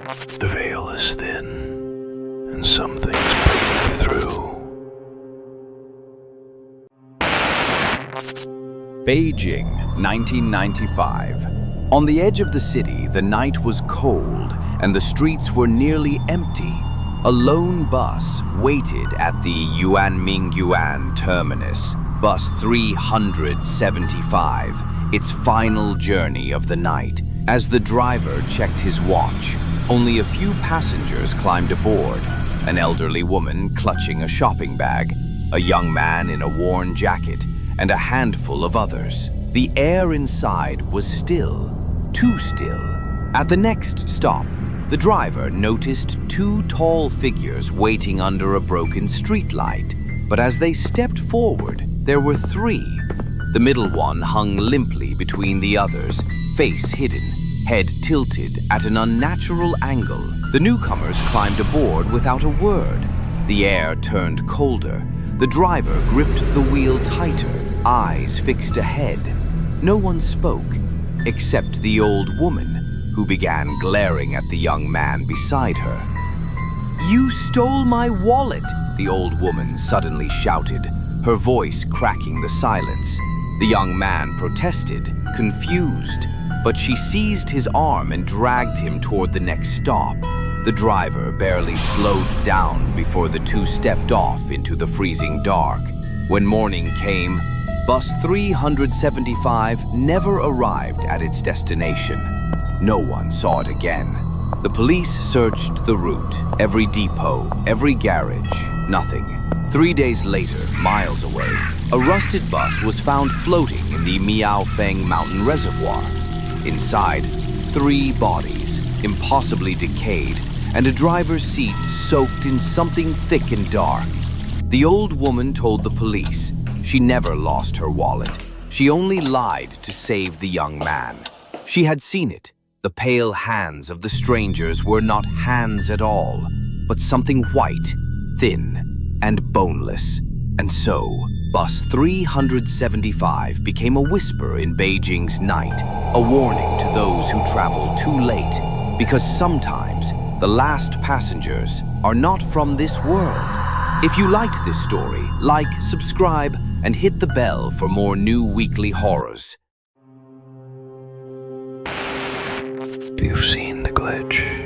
The veil is thin, and something's breaking through. Beijing, 1995. On the edge of the city, the night was cold and the streets were nearly empty. A lone bus waited at the Yuanmingyuan terminus, bus 375, its final journey of the night. As the driver checked his watch, only a few passengers climbed aboard. An elderly woman clutching a shopping bag, a young man in a worn jacket, and a handful of others. The air inside was still, too still. At the next stop, the driver noticed two tall figures waiting under a broken streetlight. But as they stepped forward, there were three. The middle one hung limply between the others, face hidden, head tilted at an unnatural angle. The newcomers climbed aboard without a word. The air turned colder. The driver gripped the wheel tighter, eyes fixed ahead. No one spoke, except the old woman, who began glaring at the young man beside her. "You stole my wallet," the old woman suddenly shouted, her voice cracking the silence. The young man protested, confused, but she seized his arm and dragged him toward the next stop. The driver barely slowed down before the two stepped off into the freezing dark. When morning came, bus 375 never arrived at its destination. No one saw it again. The police searched the route, every depot, every garage, nothing. 3 days later, miles away, a rusted bus was found floating in the Miaofeng Mountain Reservoir. Inside, 3 bodies, impossibly decayed, and a driver's seat soaked in something thick and dark. The old woman told the police she never lost her wallet. She only lied to save the young man. She had seen it. The pale hands of the strangers were not hands at all, but something white, thin, and boneless. And so, bus 375 became a whisper in Beijing's night, a warning to those who travel too late, because sometimes the last passengers are not from this world. If you liked this story, like, subscribe, and hit the bell for more new weekly horrors. You've seen the glitch.